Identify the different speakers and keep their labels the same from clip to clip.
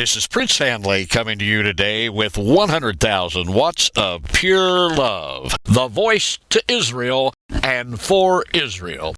Speaker 1: This is Prince Handley coming to you today with 100,000 watts of pure love. The voice to Israel and for Israel.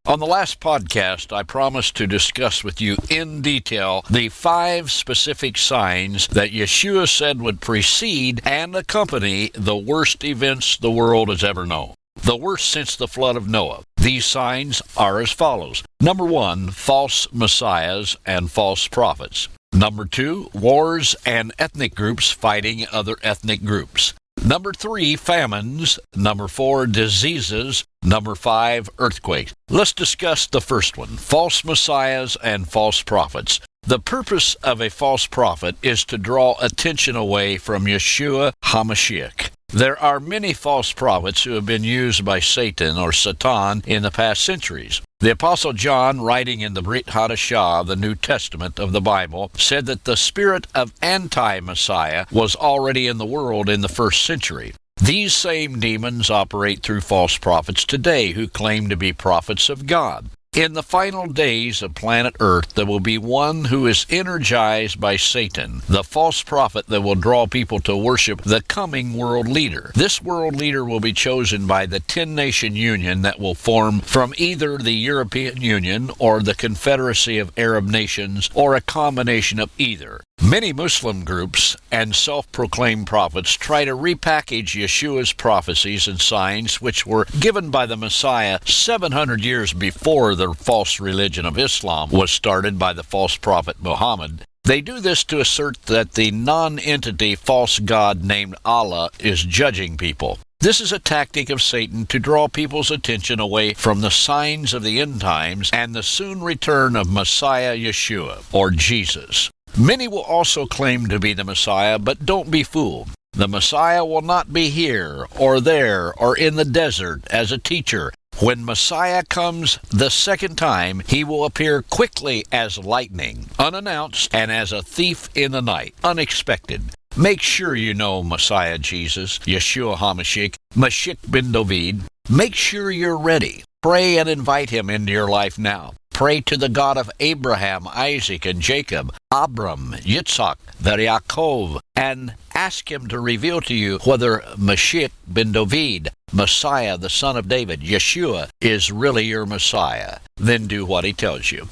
Speaker 1: On the last podcast, I promised to discuss with you in detail the 5 specific signs that Yeshua said would precede and accompany the worst events the world has ever known. The worst since the flood of Noah. These signs are as follows. Number 1, false messiahs and false prophets. Number 2, wars and ethnic groups fighting other ethnic groups. Number 3, famines. Number 4, diseases. Number 5, earthquakes. Let's discuss the first one, false messiahs and false prophets. The purpose of a false prophet is to draw attention away from Yeshua HaMashiach. There are many false prophets who have been used by Satan or Satan in the past centuries. The Apostle John, writing in the Brit Hadashah, the New Testament of the Bible, said that the spirit of anti-Messiah was already in the world in the first century. These same demons operate through false prophets today who claim to be prophets of God. In the final days of planet Earth, there will be one who is energized by Satan, the false prophet that will draw people to worship the coming world leader. This world leader will be chosen by the 10-nation union that will form from either the European Union or the Confederacy of Arab Nations or a combination of either. Many Muslim groups and self-proclaimed prophets try to repackage Yeshua's prophecies and signs which were given by the Messiah 700 years before the false religion of Islam was started by the false prophet Muhammad. They do this to assert that the non-entity false god named Allah is judging people. This is a tactic of Satan to draw people's attention away from the signs of the end times and the soon return of Messiah Yeshua, or Jesus. Many will also claim to be the Messiah, but don't be fooled. The Messiah will not be here or there or in the desert as a teacher. When Messiah comes the second time, he will appear quickly as lightning, unannounced, and as a thief in the night, unexpected. Make sure you know Messiah Jesus, Yeshua HaMashiach, Mashiach ben David. Make sure you're ready. Pray and invite him into your life now. Pray to the God of Abraham, Isaac, and Jacob, Abram, Yitzhak, Yaakov, and ask him to reveal to you whether Mashiach ben David, Messiah, the son of David, Yeshua, is really your Messiah. Then do what he tells you.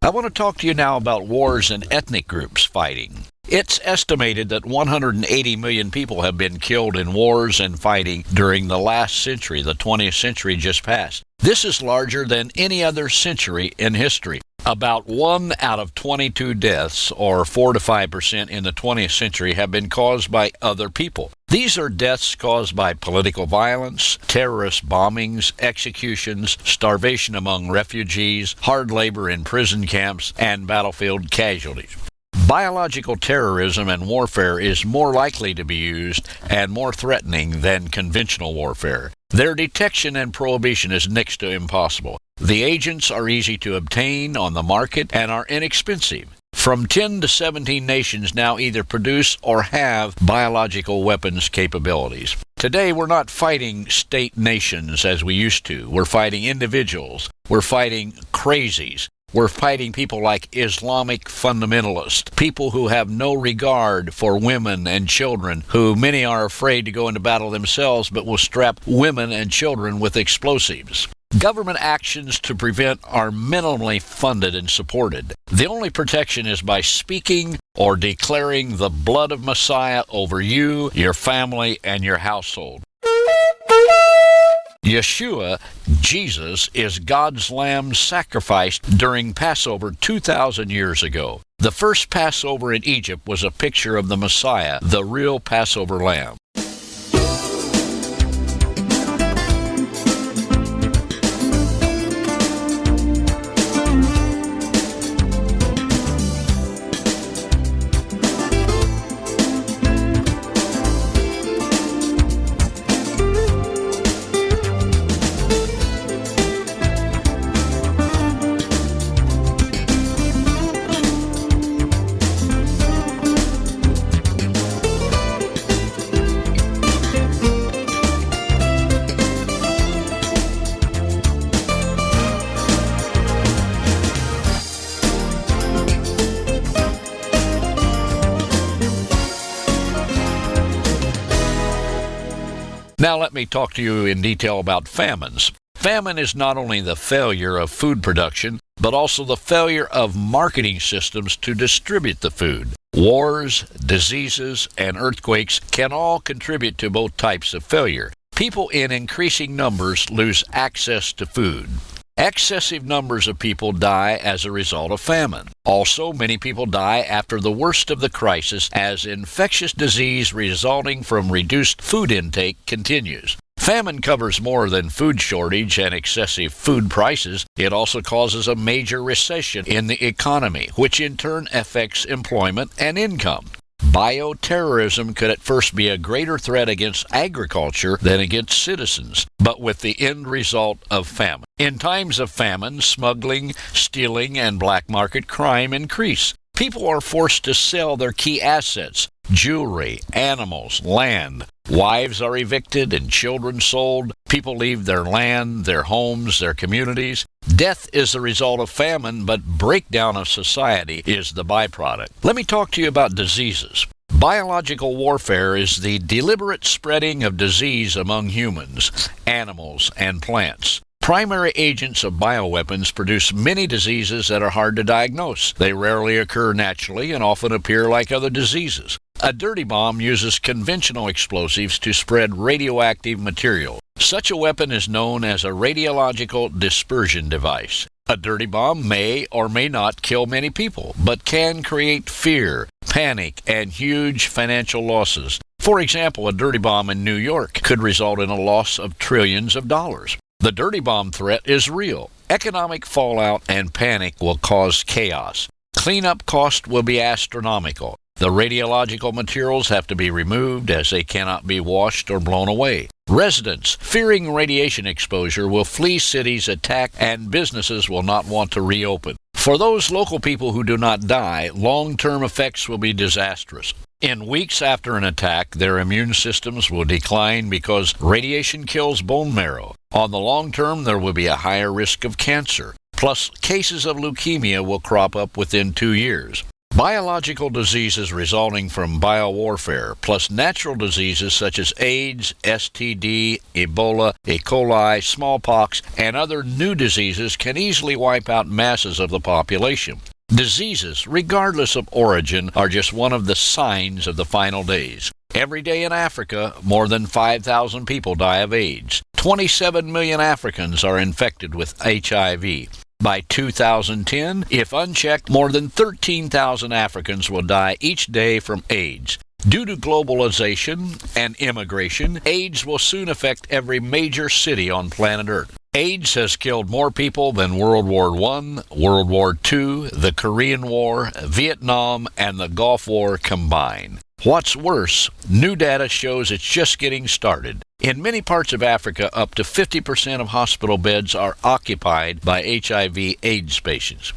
Speaker 1: I want to talk to you now about wars and ethnic groups fighting. It's estimated that 180 million people have been killed in wars and fighting during the last century, the 20th century just passed. This is larger than any other century in history. About 1 out of 22 deaths, or 4 to 5% in the 20th century, have been caused by other people. These are deaths caused by political violence, terrorist bombings, executions, starvation among refugees, hard labor in prison camps, and battlefield casualties. Biological terrorism and warfare is more likely to be used and more threatening than conventional warfare. Their detection and prohibition is next to impossible. The agents are easy to obtain on the market and are inexpensive. From 10 to 17 nations now either produce or have biological weapons capabilities. Today, we're not fighting state nations as we used to. We're fighting individuals. We're fighting crazies. We're fighting people like Islamic fundamentalists, people who have no regard for women and children, who many are afraid to go into battle themselves but will strap women and children with explosives. Government actions to prevent are minimally funded and supported. The only protection is by speaking or declaring the blood of Messiah over you, your family, and your household. Yeshua, Jesus, is God's lamb sacrificed during Passover 2,000 years ago. The first Passover in Egypt was a picture of the Messiah, the real Passover lamb. Now let me talk to you in detail about famines. Famine is not only the failure of food production, but also the failure of marketing systems to distribute the food. Wars, diseases, and earthquakes can all contribute to both types of failure. People in increasing numbers lose access to food. Excessive numbers of people die as a result of famine. Also, many people die after the worst of the crisis as infectious disease resulting from reduced food intake continues. Famine covers more than food shortage and excessive food prices. It also causes a major recession in the economy, which in turn affects employment and income. Bioterrorism could at first be a greater threat against agriculture than against citizens, but with the end result of famine. In times of famine, smuggling, stealing, and black market crime increase. People are forced to sell their key assets, jewelry, animals, land. Wives are evicted and children sold. People leave their land, their homes, their communities. Death is the result of famine, but breakdown of society is the byproduct. Let me talk to you about diseases. Biological warfare is the deliberate spreading of disease among humans, animals, and plants. Primary agents of bioweapons produce many diseases that are hard to diagnose. They rarely occur naturally and often appear like other diseases. A dirty bomb uses conventional explosives to spread radioactive material. Such a weapon is known as a radiological dispersion device. A dirty bomb may or may not kill many people, but can create fear, panic, and huge financial losses. For example, a dirty bomb in New York could result in a loss of trillions of dollars. The dirty bomb threat is real. Economic fallout and panic will cause chaos. Cleanup cost will be astronomical. The radiological materials have to be removed as they cannot be washed or blown away. Residents, fearing radiation exposure, will flee cities attacked and businesses will not want to reopen. For those local people who do not die, long-term effects will be disastrous. In weeks after an attack, their immune systems will decline because radiation kills bone marrow. On the long term, there will be a higher risk of cancer. Plus, cases of leukemia will crop up within 2 years. Biological diseases resulting from biowarfare, plus natural diseases such as AIDS, STD, Ebola, E. coli, smallpox, and other new diseases can easily wipe out masses of the population. Diseases, regardless of origin, are just one of the signs of the final days. Every day in Africa, more than 5,000 people die of AIDS. 27 million Africans are infected with HIV. By 2010, if unchecked, more than 13,000 Africans will die each day from AIDS. Due to globalization and immigration, AIDS will soon affect every major city on planet Earth. AIDS has killed more people than World War I, World War II, the Korean War, Vietnam, and the Gulf War combined. What's worse, new data shows it's just getting started. In many parts of Africa, up to 50% of hospital beds are occupied by HIV/AIDS patients.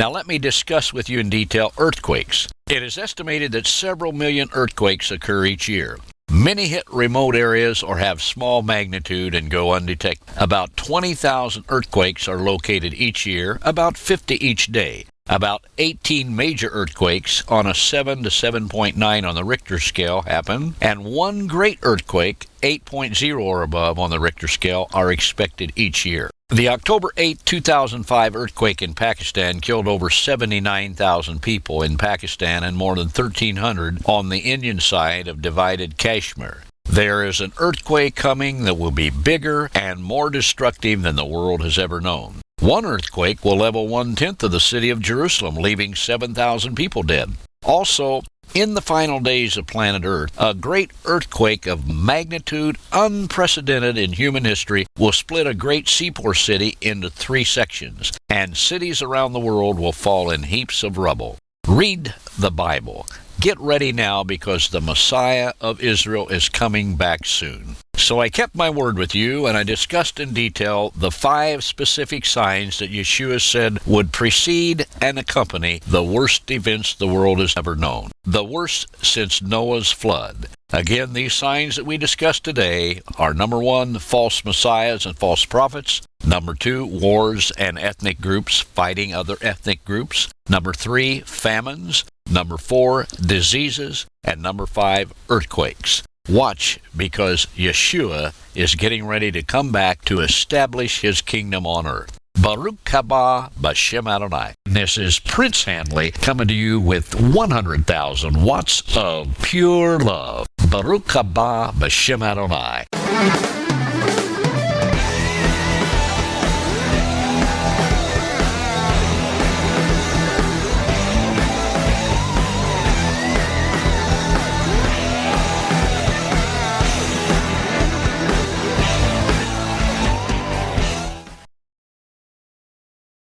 Speaker 1: Now let me discuss with you in detail earthquakes. It is estimated that several million earthquakes occur each year. Many hit remote areas or have small magnitude and go undetected. About 20,000 earthquakes are located each year, about 50 each day. About 18 major earthquakes on a 7 to 7.9 on the Richter scale happen, and one great earthquake, 8.0 or above on the Richter scale, are expected each year. The October 8, 2005 earthquake in Pakistan killed over 79,000 people in Pakistan and more than 1,300 on the Indian side of divided Kashmir. There is an earthquake coming that will be bigger and more destructive than the world has ever known. One earthquake will level 1/10 of the city of Jerusalem, leaving 7,000 people dead. Also, in the final days of planet Earth, a great earthquake of magnitude unprecedented in human history will split a great seaport city into 3 sections, and cities around the world will fall in heaps of rubble. Read the Bible. Get ready now, because the Messiah of Israel is coming back soon. So I kept my word with you, and I discussed in detail the 5 specific signs that Yeshua said would precede and accompany the worst events the world has ever known. The worst since Noah's flood. Again, these signs that we discussed today are: number 1, false messiahs and false prophets; number 2, wars and ethnic groups fighting other ethnic groups; number 3, famines; number 4, diseases; and number 5, earthquakes. Watch, because Yeshua is getting ready to come back to establish his kingdom on earth. Baruch haba b'Shem Adonai. This is Prince Handley coming to you with 100,000 watts of pure love. Baruch haba b'Shem Adonai.